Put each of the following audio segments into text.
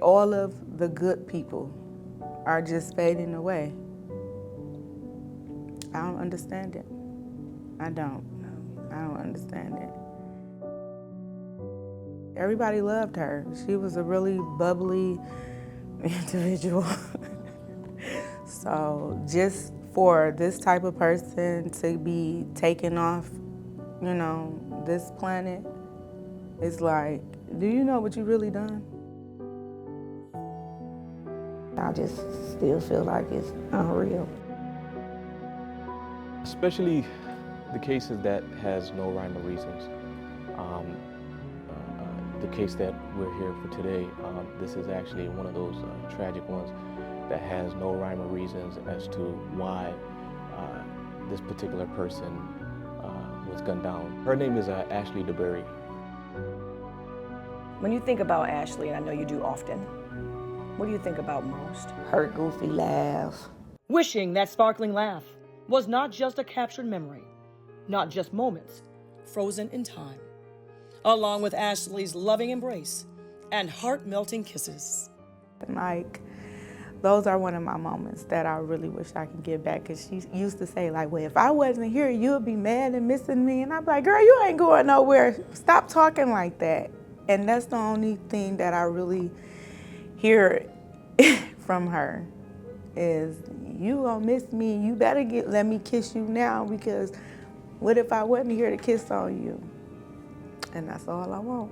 all of the good people are just fading away. I don't understand it. I don't understand it. Everybody loved her. She was a really bubbly individual. So just for this type of person to be taken off, this planet, it's like, do you know what you really done? I just still feel like it's unreal. Especially the cases that has no rhyme or reasons. The case that we're here for today, this is actually one of those tragic ones that has no rhyme or reasons as to why this particular person was gunned down. Her name is Ashley Deberry. When you think about Ashley, and I know you do often, what do you think about most? Her goofy laugh. Wishing that sparkling laugh was not just a captured memory, not just moments frozen in time, along with Ashley's loving embrace and heart-melting kisses. Like, those are one of my moments that I really wish I could get back, because she used to say, like, well, if I wasn't here, you'd be mad and missing me. And I'm like, girl, you ain't going nowhere. Stop talking like that. And that's the only thing that I really hear from her is, you gonna miss me. You better let me kiss you now, because what if I wasn't here to kiss on you? And that's all I want.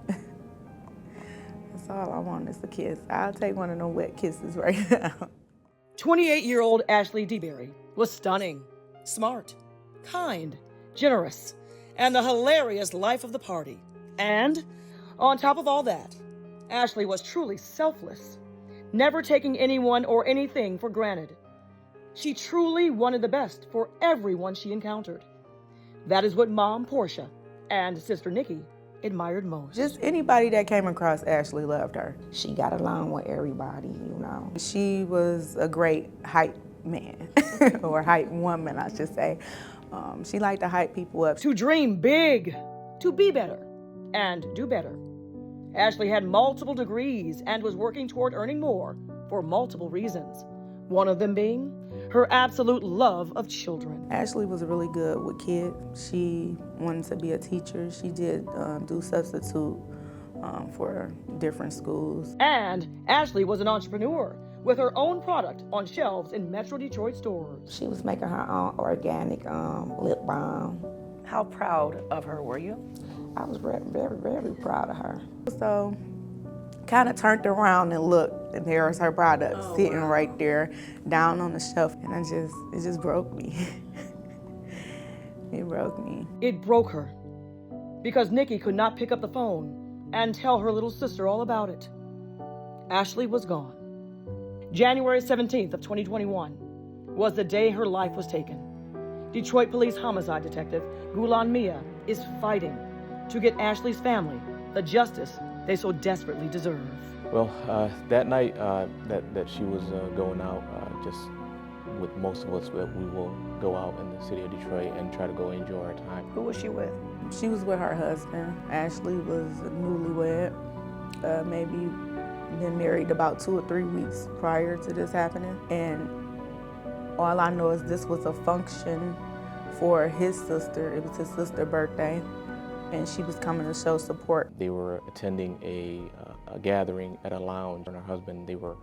That's all I want is a kiss. I'll take one of them wet kisses right now. 28-year-old Ashley Deberry was stunning, smart, kind, generous, and the hilarious life of the party. And on top of all that, Ashley was truly selfless, never taking anyone or anything for granted. She truly wanted the best for everyone she encountered. That is what Mom Portia and Sister Nikki admired most. Just anybody that came across Ashley loved her. She got along with everybody, She was a great hype man, or hype woman, I should say. She liked to hype people up. To dream big, to be better, and do better. Ashley had multiple degrees and was working toward earning more for multiple reasons. One of them being her absolute love of children. Ashley was really good with kids. She wanted to be a teacher. She did do substitute for different schools. And Ashley was an entrepreneur with her own product on shelves in Metro Detroit stores. She was making her own organic lip balm. How proud of her were you? I was very, very, very proud of her. So kind of turned around and looked, and there's her product sitting right there down on the shelf, and it just broke me. It broke me. It broke her because Nikki could not pick up the phone and tell her little sister all about it. Ashley was gone. January 17th of 2021 was the day her life was taken. Detroit Police Homicide Detective Gulan Mia is fighting to get Ashley's family the justice they so desperately deserve. Well, that night that she was going out, just with most of us, we will go out in the city of Detroit and try to go enjoy our time. Who was she with? She was with her husband. Ashley was newlywed, maybe been married about 2 or 3 weeks prior to this happening. And all I know is this was a function for his sister. It was his sister's birthday, and she was coming to show support. They were attending a gathering at a lounge, and her husband, they were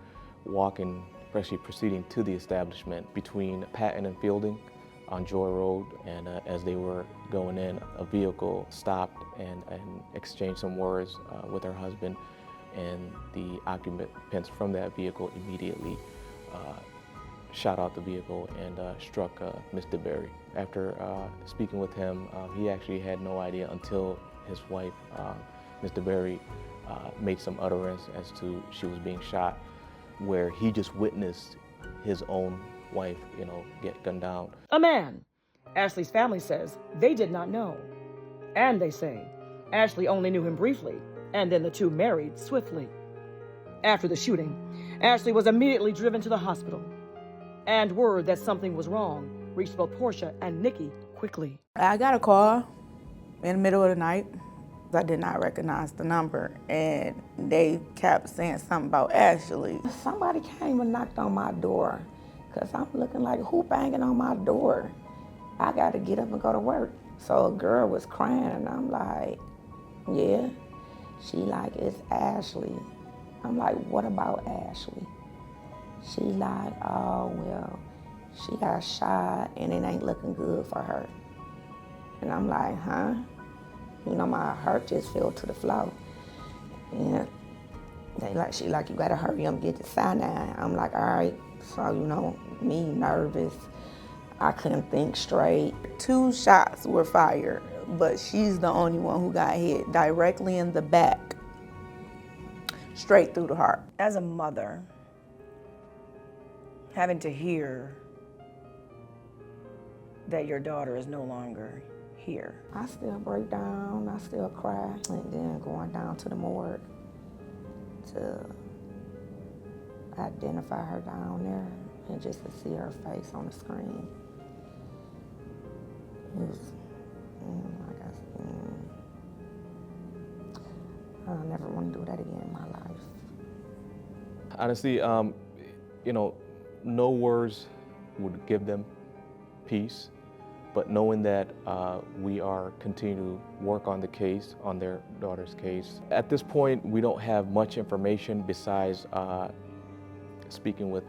walking, actually proceeding to the establishment between Patton and Fielding on Joy Road. And as they were going in, a vehicle stopped and exchanged some words with her husband, and the occupants from that vehicle immediately shot out the vehicle and struck Miss Deberry. After speaking with him, he actually had no idea until his wife, Miss Deberry, made some utterance as to she was being shot, where he just witnessed his own wife, get gunned down. A man. Ashley's family says they did not know. And they say Ashley only knew him briefly, and then the two married swiftly. After the shooting, Ashley was immediately driven to the hospital, and word that something was wrong reached both Portia and Nikki quickly. I got a call in the middle of the night I did not recognize the number, and they kept saying something about Ashley. Somebody came and knocked on my door, because I'm looking like, who banging on my door? I got to get up and go to work. So a girl was crying, and I'm like, yeah. She like, it's Ashley. I'm like, what about Ashley? She like, oh, well, she got shot, and it ain't looking good for her. And I'm like, huh? You know, my heart just fell to the floor. And she like, you gotta hurry up and get to Sinai. I'm like, all right. So, you know, me nervous. I couldn't think straight. 2 shots were fired, but she's the only one who got hit directly in the back, straight through the heart. As a mother, having to hear that your daughter is no longer here. I still break down, I still cry. And then going down to the morgue to identify her down there and just to see her face on the screen. It was, I never want to do that again in my life. Honestly, you know, no words would give them peace, but knowing that we are continuing to work on the case, on their daughter's case. At this point, we don't have much information besides speaking with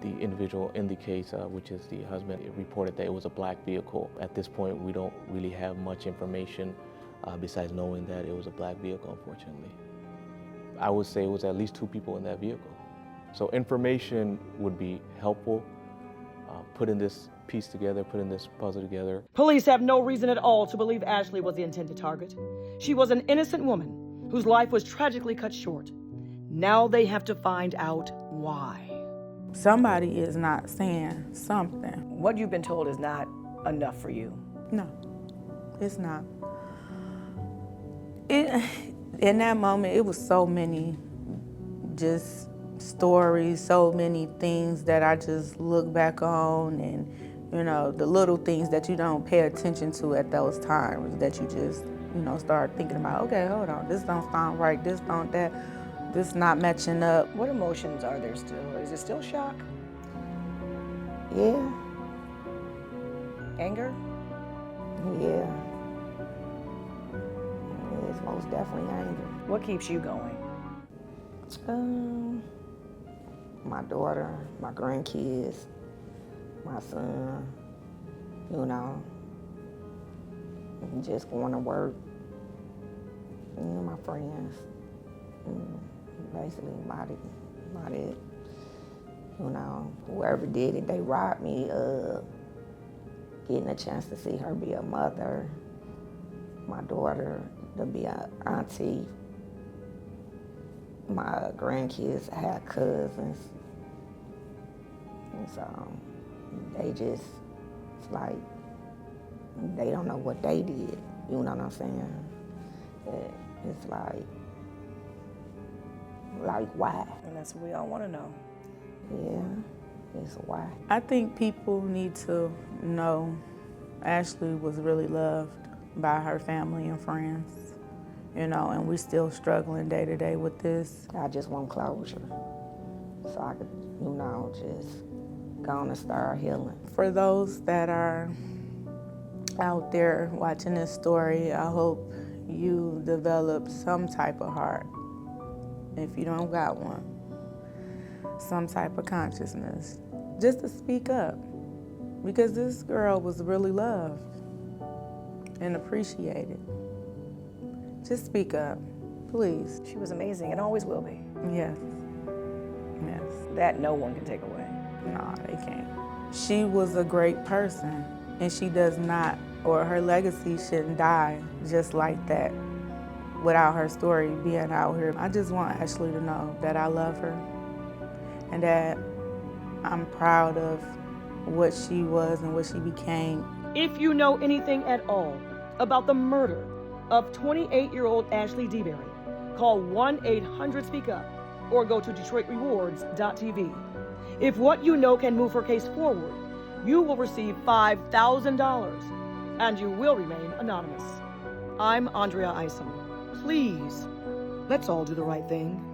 the individual in the case, which is the husband. It reported that it was a black vehicle. At this point, we don't really have much information besides knowing that it was a black vehicle, unfortunately. I would say it was at least 2 people in that vehicle. So information would be helpful, putting this piece together, putting this puzzle together. Police have no reason at all to believe Ashley was the intended target. She was an innocent woman whose life was tragically cut short. Now they have to find out why. Somebody is not saying something. What you've been told is not enough for you. No, it's not. In that moment, it was so many just stories, so many things that I just look back on, and you know, the little things that you don't pay attention to at those times that you just, you know, start thinking about, okay, hold on, this don't sound right, this don't that, this not matching up. What emotions are there still? Is it still shock? Yeah, Anger? yeah. It's most definitely anger. What keeps you going? My daughter, my grandkids, my son, you know, just going to work, you know, my friends, basically about it. You know, whoever did it, they robbed me of getting a chance to see her be a mother, my daughter to be an auntie. My grandkids had cousins, and so they just, it's like, they don't know what they did, you know what I'm saying? It's like why? And that's what we all want to know. Yeah, it's why. I think people need to know Ashley was really loved by her family and friends, you know, and we're still struggling day to day with this. I just want closure, so I could, you know, just go on and start healing. For those that are out there watching this story, I hope you develop some type of heart, if you don't got one, some type of consciousness, just to speak up, because this girl was really loved and appreciated. Just speak up, please. She was amazing and always will be. Yes, yes. That no one can take away. No, they can't. She was a great person, and she does not, or her legacy shouldn't die just like that without her story being out here. I just want Ashley to know that I love her and that I'm proud of what she was and what she became. If you know anything at all about the murder of 28-year-old Ashley Deberry, call 1-800-SPEAK-UP or go to DetroitRewards.tv. If what you know can move her case forward, you will receive $5,000 and you will remain anonymous. I'm Andrea Isom. Please, let's all do the right thing.